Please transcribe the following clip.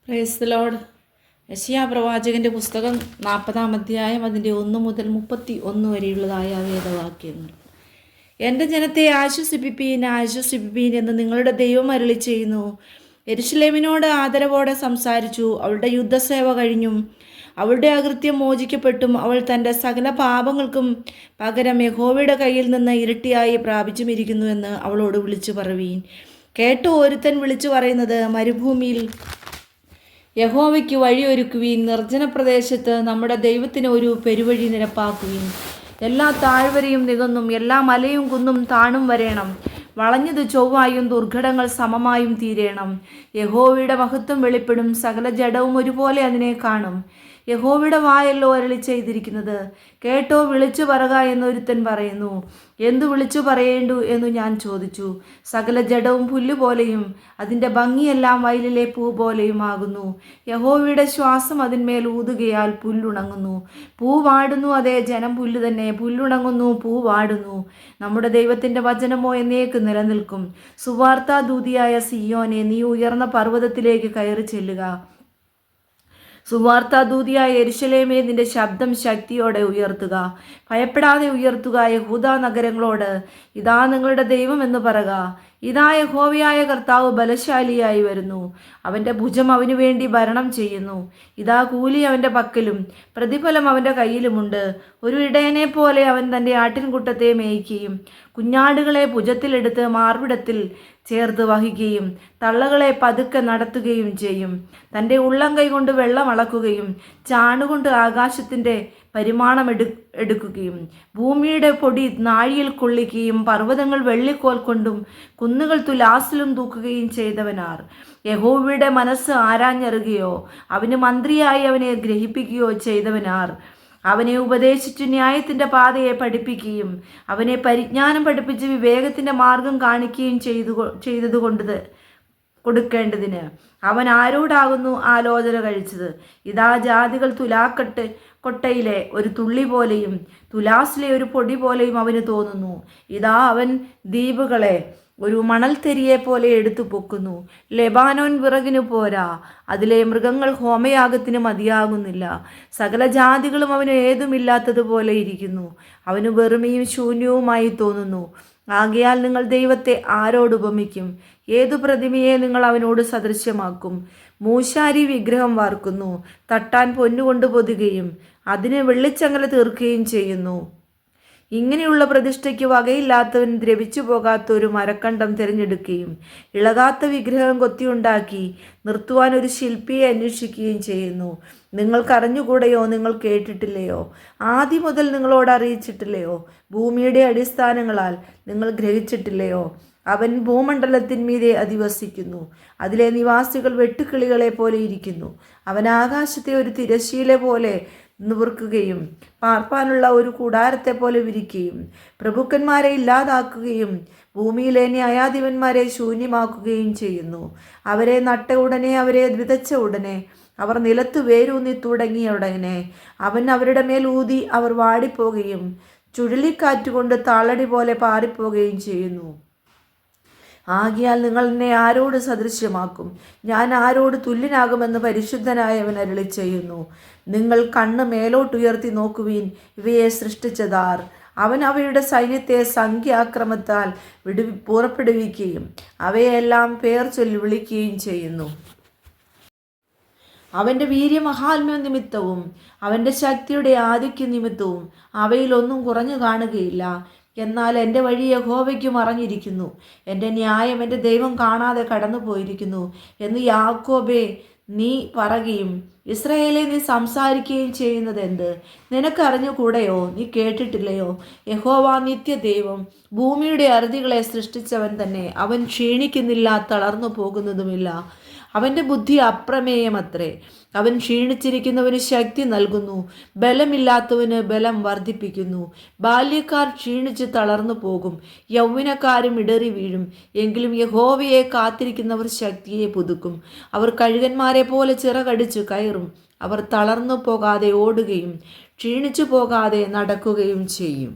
Praise the Lord. യെശയ്യാ പ്രവാചകൻ്റെ പുസ്തകം 40-ാം അധ്യായം അതിൻ്റെ 1 മുതൽ 31 വരെയുള്ളതായ വേദവാക്യങ്ങൾ. എൻ്റെ ജനത്തെ ആശ്വസിപ്പിപ്പീൻ, ആശ്വസിപ്പിപ്പീൻ എന്ന് നിങ്ങളുടെ ദൈവം അരുളി ചെയ്യുന്നു. യെരൂശലേമിനോട് ആദരവോടെ സംസാരിച്ചു. അവളുടെ യുദ്ധസേവ കഴിഞ്ഞും അവളുടെ അകൃത്യം മോചിക്കപ്പെട്ടും അവൾ തൻ്റെ സകല പാപങ്ങൾക്കും പകരം യഹോവയുടെ കയ്യിൽ നിന്ന് ഇരട്ടിയായി പ്രാപിച്ചുമിരിക്കുന്നു എന്ന് അവളോട് വിളിച്ചു പറവീൻ. കേട്ടോ, ഒരുത്തൻ വിളിച്ചു പറയുന്നത്, മരുഭൂമിയിൽ യഹോവയ്ക്ക് വഴിയൊരുക്കുവീൻ, നിർജ്ജന പ്രദേശത്ത് നമ്മുടെ ദൈവത്തിന് ഒരു പെരുവഴി നിരപ്പാക്കുവീൻ. എല്ലാ താഴ്വരയും നികന്നും എല്ലാ മലയും കുന്നും താണും വരേണം. വളഞ്ഞത് ചൊവ്വായും ദുർഘടങ്ങൾ സമമായും തീരേണം. യഹോവയുടെ മഹത്വം വെളിപ്പെടും, സകല ജഡവും ഒരുപോലെ അതിനെ കാണും. യഹോവയുടെ വായല്ലോ അരുളി ചെയ്തിരിക്കുന്നത്. കേട്ടോ, വിളിച്ചു പറക എന്നൊരുത്തൻ പറയുന്നു. എന്തു വിളിച്ചു പറയേണ്ടു എന്നു ഞാൻ ചോദിച്ചു. സകല ജഡവും പുല്ലുപോലെയും അതിൻ്റെ ഭംഗിയെല്ലാം വയലിലെ പൂ പോലെയുമാകുന്നു. യഹോവയുടെ ശ്വാസം അതിന്മേൽ ഊതുകയാൽ പുല്ലുണങ്ങുന്നു. പൂ വാടുന്നു, അതേ, ജനം പുല്ല് തന്നെ. പുല്ലുണങ്ങുന്നു, പൂ വാടുന്നു. നമ്മുടെ ദൈവത്തിൻ്റെ വചനമോ എന്നേക്ക് നിലനിൽക്കും. സുവാർത്താദൂതിയായ സിയോനെ, നീ ഉയർന്ന പർവ്വതത്തിലേക്ക് കയറി ചെല്ലുക. സുവാർത്താദൂതിയായ യെരൂശലേമേ, നിന്റെ ശബ്ദം ശക്തിയോടെ ഉയർത്തുക. ഭയപ്പെടാതെ ഉയർത്തുക. യഹൂദാ നഗരങ്ങളോട്, ഇതാ നിങ്ങളുടെ ദൈവം എന്ന് പറക. ഇതാ യഹോവയായ കർത്താവ് ബലശാലിയായി വരുന്നു. അവൻ്റെ ഭുജം അവനു വേണ്ടി ഭരണം ചെയ്യുന്നു. ഇതാ കൂലി അവൻ്റെ പക്കലും പ്രതിഫലം അവൻ്റെ കയ്യിലുമുണ്ട്. ഒരു ഇടയനെ പോലെ അവൻ തൻ്റെ ആട്ടിൻകൂട്ടത്തെ മേയ്ക്കുകയും കുഞ്ഞാടുകളെ ഭുജത്തിലെടുത്ത് മാർവിടത്തിൽ ചേർത്ത് വഹിക്കുകയും തള്ളകളെ പതുക്കെ നടത്തുകയും ചെയ്യും. തൻ്റെ ഉള്ളം കൈ കൊണ്ട് വെള്ളം അളക്കുകയും ചാണുകൊണ്ട് ആകാശത്തിൻ്റെ പരിമാണം എടുക്കുകയും ഭൂമിയുടെ പൊടി നാഴിയിൽ കൊള്ളിക്കുകയും പർവ്വതങ്ങൾ വെള്ളിക്കോൽ കൊണ്ടും കുന്നുകൾ തുലാസിലും തൂക്കുകയും ചെയ്തവനാർ. യഹോവയുടെ മനസ്സ് ആരാഞ്ഞറിയുകയോ അവന് മന്ത്രിയായി അവനെ ഗ്രഹിപ്പിക്കുകയോ ചെയ്തവനാർ. അവനെ ഉപദേശിച്ചു ന്യായത്തിൻ്റെ പാതയെ പഠിപ്പിക്കുകയും അവനെ പരിജ്ഞാനം പഠിപ്പിച്ച് വിവേകത്തിൻ്റെ മാർഗം കാണിക്കുകയും ചെയ്തതുകൊണ്ട് കൊടുക്കേണ്ടതിന് അവൻ ആരോടാകുന്നു ആലോചന കഴിച്ചത്? ഇതാ ജാതികൾ കൊട്ടയിലെ ഒരു തുള്ളി പോലെയും തുലാസിലെ ഒരു പൊടി പോലെയും അവന് തോന്നുന്നു. ഇതാ അവൻ ദ്വീപുകളെ ഒരു മണൽത്തരിയെ പോലെ എടുത്തു പൊക്കുന്നു. ലെബാനോൻ വിറകിന് പോരാ, അതിലെ മൃഗങ്ങൾ ഹോമയാഗത്തിന് മതിയാകുന്നില്ല. സകല ജാതികളും അവന് ഏതുമില്ലാത്തതുപോലെ ഇരിക്കുന്നു. അവന് വെറുമയും ശൂന്യവുമായി തോന്നുന്നു. ആകയാൽ നിങ്ങൾ ദൈവത്തെ ആരോട് ഉപമിക്കും? ഏതു പ്രതിമയെ നിങ്ങൾ അവനോട് സദൃശ്യമാക്കും? മൂശാരി വിഗ്രഹം വാർക്കുന്നു, തട്ടാൻ പൊന്നുകൊണ്ട് പൊതുകയും അതിന് വെള്ളിച്ചങ്ങല തീർക്കുകയും ചെയ്യുന്നു. ഇങ്ങനെയുള്ള പ്രതിഷ്ഠയ്ക്ക് വകയില്ലാത്തവൻ ദ്രവിച്ചു പോകാത്ത ഒരു മരക്കണ്ടം തിരഞ്ഞെടുക്കുകയും ഇളകാത്ത വിഗ്രഹം കൊത്തിയുണ്ടാക്കി നിർത്തുവാൻ ഒരു ശില്പിയെ അന്വേഷിക്കുകയും ചെയ്യുന്നു. നിങ്ങൾക്കറിഞ്ഞുകൂടെയോ? നിങ്ങൾ കേട്ടിട്ടില്ലയോ? ആദ്യം മുതൽ നിങ്ങളോട് അറിയിച്ചിട്ടില്ലയോ? ഭൂമിയുടെ അടിസ്ഥാനങ്ങളാൽ നിങ്ങൾ ഗ്രഹിച്ചിട്ടില്ലയോ? അവൻ ഭൂമണ്ഡലത്തിന്മീതെ അധിവസിക്കുന്നു. അതിലെ നിവാസികൾ വെട്ടുക്കിളികളെ പോലെ ഇരിക്കുന്നു. അവൻ ആകാശത്തെ ഒരു തിരശ്ശീല പോലെ നിവർക്കുകയും പാർപ്പാനുള്ള ഒരു കൂടാരത്തെ പോലെ വിരിക്കുകയും പ്രഭുക്കന്മാരെ ഇല്ലാതാക്കുകയും ഭൂമിയിലെ ന്യായാധിപന്മാരെ ശൂന്യമാക്കുകയും ചെയ്യുന്നു. അവരെ നട്ട ഉടനെ, അവരെ വിതച്ച ഉടനെ, അവർ നിലത്ത് വേരൂന്നി തുടങ്ങിയ ഉടനെ അവൻ അവരുടെ മേൽ ഊതി അവർ വാടിപ്പോകുകയും ചുഴലിക്കാറ്റുകൊണ്ട് താളടി പോലെ പാറിപ്പോകുകയും ചെയ്യുന്നു. ആകയാൽ നിങ്ങൾ എന്നെ ആരോട് സദൃശ്യമാക്കും? ഞാൻ ആരോട് തുല്യനാകുമെന്ന് പരിശുദ്ധനായവൻ അരുളി ചെയ്യുന്നു. നിങ്ങൾ കണ്ണ് മേലോട്ടുയർത്തി നോക്കുവീൻ. ഇവയെ സൃഷ്ടിച്ചതാർ? അവൻ അവയുടെ സൈന്യത്തെ സംഖ്യാക്രമത്താൽ പുറപ്പെടുവിക്കുകയും അവയെല്ലാം പേർ ചൊല്ലി വിളിക്കുകയും ചെയ്യുന്നു. അവൻ്റെ വീര്യമഹാത്മ്യ നിമിത്തവും അവൻ്റെ ശക്തിയുടെ ആധിക്യ നിമിത്തവും അവയിലൊന്നും കുറഞ്ഞു കാണുകയില്ല. എന്നാൽ എൻ്റെ വഴി യഹോവയ്ക്ക് മറഞ്ഞിരിക്കുന്നു, എൻ്റെ ന്യായം എൻ്റെ ദൈവം കാണാതെ കടന്നു പോയിരിക്കുന്നു എന്ന് യാക്കോബേ നീ പറയുകയും ഇസ്രായേലെ നീ സംസാരിക്കുകയും ചെയ്യുന്നത് എന്ത്? നിനക്കറിഞ്ഞുകൂടെയോ? നീ കേട്ടിട്ടില്ലയോ? യഹോവ നിത്യദൈവം, ഭൂമിയുടെ അറുതികളെ സൃഷ്ടിച്ചവൻ തന്നെ. അവൻ ക്ഷീണിക്കുന്നില്ല, തളർന്നു പോകുന്നതുമില്ല. അവൻ്റെ ബുദ്ധി അപ്രമേയമത്രേ. അവൻ ക്ഷീണിച്ചിരിക്കുന്നവന് ശക്തി നൽകുന്നു, ബലമില്ലാത്തവന് ബലം വർദ്ധിപ്പിക്കുന്നു. ബാല്യക്കാർ ക്ഷീണിച്ച് തളർന്നു പോകും, യൗവനക്കാരും ഇടറി വീഴും. എങ്കിലും യഹോവയെ കാത്തിരിക്കുന്നവർ ശക്തിയെ പുതുക്കും. അവർ കഴുകന്മാരെ പോലെ ചിറകടിച്ചു കയറും. അവർ തളർന്നു പോകാതെ ഓടുകയും ക്ഷീണിച്ചു പോകാതെ നടക്കുകയും ചെയ്യും.